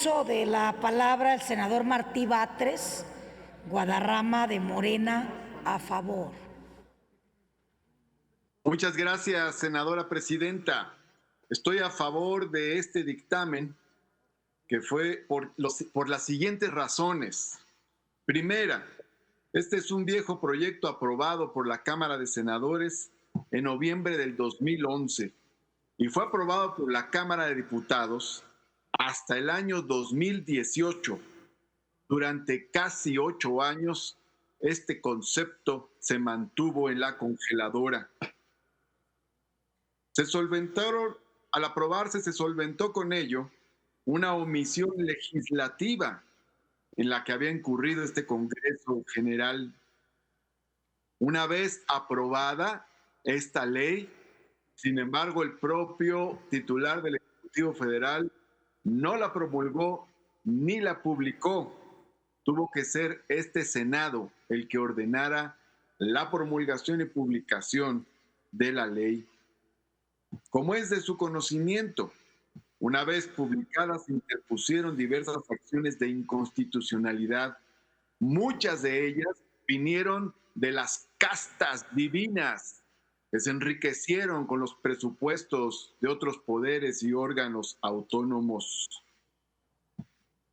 Uso de la palabra el senador Martí Batres, Guadarrama de Morena, a favor. Muchas gracias, senadora presidenta. Estoy a favor de este dictamen que fue por las siguientes razones. Primera, este es un viejo proyecto aprobado por la Cámara de Senadores en noviembre del 2011 y fue aprobado por la Cámara de Diputados hasta el año 2018. Durante casi 8 años, este concepto se mantuvo en la congeladora. Al aprobarse, se solventó con ello una omisión legislativa en la que había incurrido este Congreso General. Una vez aprobada esta ley, sin embargo, el propio titular del Ejecutivo Federal no la promulgó ni la publicó. Tuvo que ser este Senado el que ordenara la promulgación y publicación de la ley. Como es de su conocimiento, una vez publicadas se interpusieron diversas acciones de inconstitucionalidad. Muchas de ellas vinieron de las castas divinas que se enriquecieron con los presupuestos de otros poderes y órganos autónomos.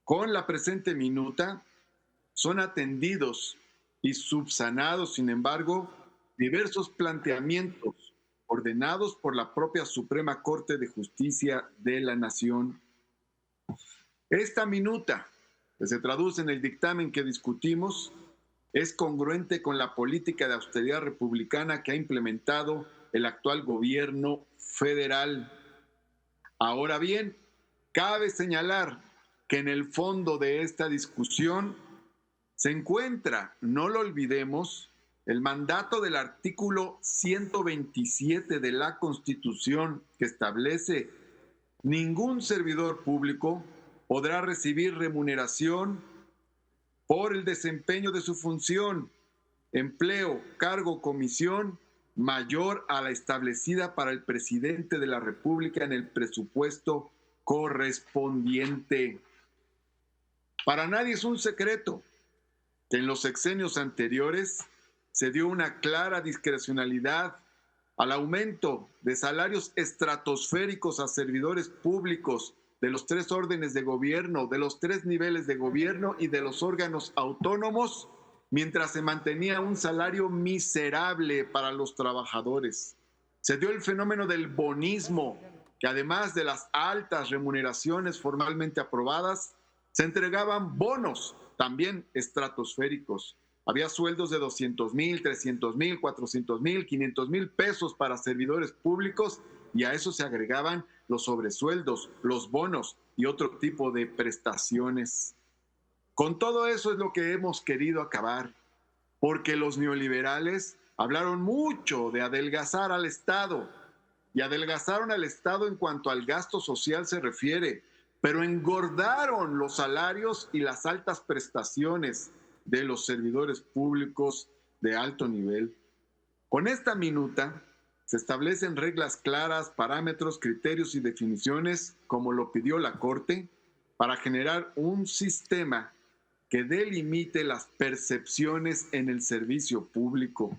Con la presente minuta son atendidos y subsanados, sin embargo, diversos planteamientos ordenados por la propia Suprema Corte de Justicia de la Nación. Esta minuta, que se traduce en el dictamen que discutimos, es congruente con la política de austeridad republicana que ha implementado el actual gobierno federal. Ahora bien, cabe señalar que en el fondo de esta discusión se encuentra, no lo olvidemos, el mandato del artículo 127 de la Constitución que establece: ningún servidor público podrá recibir remuneración por el desempeño de su función, empleo, cargo o comisión mayor a la establecida para el presidente de la República en el presupuesto correspondiente. Para nadie es un secreto que en los sexenios anteriores se dio una clara discrecionalidad al aumento de salarios estratosféricos a servidores públicos de los 3 órdenes de gobierno, de los 3 niveles de gobierno y de los órganos autónomos, mientras se mantenía un salario miserable para los trabajadores. Se dio el fenómeno del bonismo, que además de las altas remuneraciones formalmente aprobadas, se entregaban bonos también estratosféricos. Había sueldos de 200,000, 300,000, 400,000, 500,000 pesos para servidores públicos, y a eso se agregaban los sobresueldos, los bonos y otro tipo de prestaciones. Con todo eso es lo que hemos querido acabar, porque los neoliberales hablaron mucho de adelgazar al Estado, y adelgazaron al Estado en cuanto al gasto social se refiere, pero engordaron los salarios y las altas prestaciones de los servidores públicos de alto nivel. Con esta minuta se establecen reglas claras, parámetros, criterios y definiciones, como lo pidió la Corte, para generar un sistema que delimite las percepciones en el servicio público.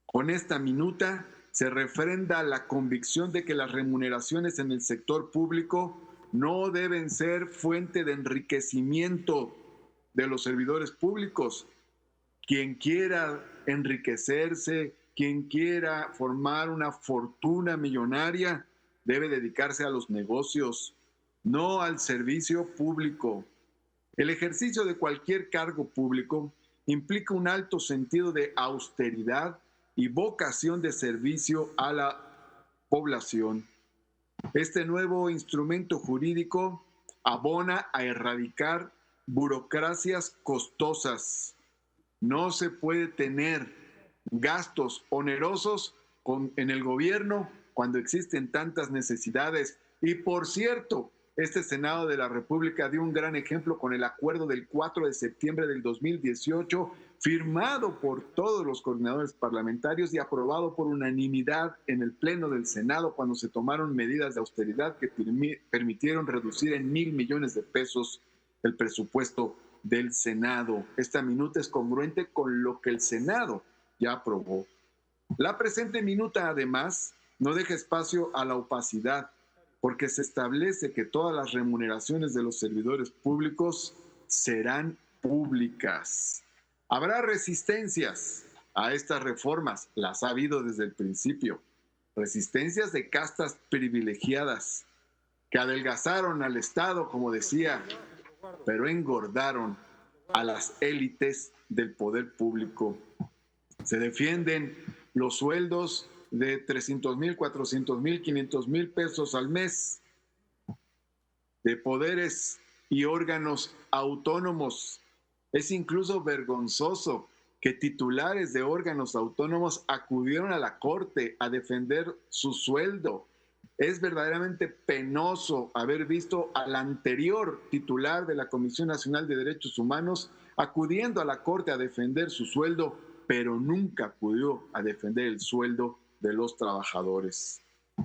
Con esta minuta se refrenda la convicción de que las remuneraciones en el sector público no deben ser fuente de enriquecimiento de los servidores públicos. Quien quiera enriquecerse, quien quiera formar una fortuna millonaria, debe dedicarse a los negocios, no al servicio público. El ejercicio de cualquier cargo público implica un alto sentido de austeridad y vocación de servicio a la población. Este nuevo instrumento jurídico abona a erradicar burocracias costosas. No se puede tener gastos onerosos en el gobierno cuando existen tantas necesidades. Y por cierto, este Senado de la República dio un gran ejemplo con el acuerdo del 4 de septiembre del 2018, firmado por todos los coordinadores parlamentarios y aprobado por unanimidad en el Pleno del Senado cuando se tomaron medidas de austeridad que permitieron reducir en 1,000 millones de pesos el presupuesto del Senado. Esta minuta es congruente con lo que el Senado ya aprobó. La presente minuta, además, no deja espacio a la opacidad, porque se establece que todas las remuneraciones de los servidores públicos serán públicas. Habrá resistencias a estas reformas, las ha habido desde el principio. Resistencias de castas privilegiadas que adelgazaron al Estado, como decía, pero engordaron a las élites del poder público. Se defienden los sueldos de 300,000, 400,000, 500,000 pesos al mes de poderes y órganos autónomos. Es incluso vergonzoso que titulares de órganos autónomos acudieron a la Corte a defender su sueldo. Es verdaderamente penoso haber visto al anterior titular de la Comisión Nacional de Derechos Humanos acudiendo a la Corte a defender su sueldo, pero nunca acudió a defender el sueldo de los trabajadores.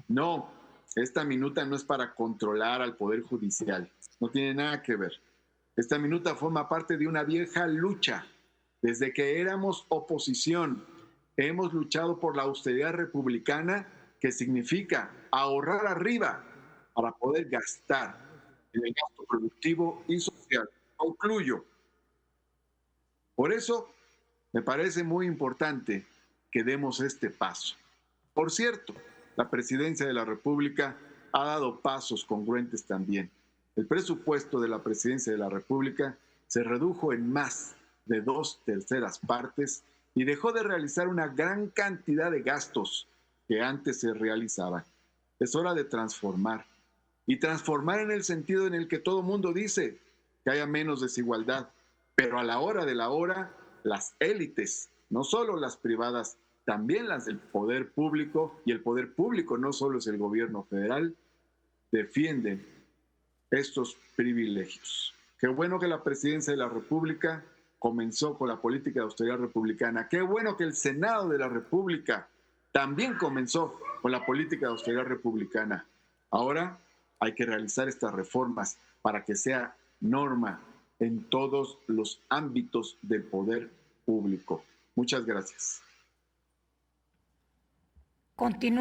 No, esta minuta no es para controlar al Poder Judicial, no tiene nada que ver. Esta minuta forma parte de una vieja lucha. Desde que éramos oposición, hemos luchado por la austeridad republicana, que significa ahorrar arriba para poder gastar en el gasto productivo y social. Concluyo. Por eso, me parece muy importante que demos este paso. Por cierto, la Presidencia de la República ha dado pasos congruentes también. El presupuesto de la Presidencia de la República se redujo en más de 2/3 partes y dejó de realizar una gran cantidad de gastos que antes se realizaban. Es hora de transformar, y transformar en el sentido en el que todo mundo dice que haya menos desigualdad, pero a la hora de la hora, las élites, no solo las privadas, también las del poder público, y el poder público no solo es el gobierno federal, defienden estos privilegios. Qué bueno que la Presidencia de la República comenzó con la política de austeridad republicana. Qué bueno que el Senado de la República también comenzó con la política de austeridad republicana. Ahora hay que realizar estas reformas para que sea norma en todos los ámbitos del poder público. Muchas gracias. Continúa.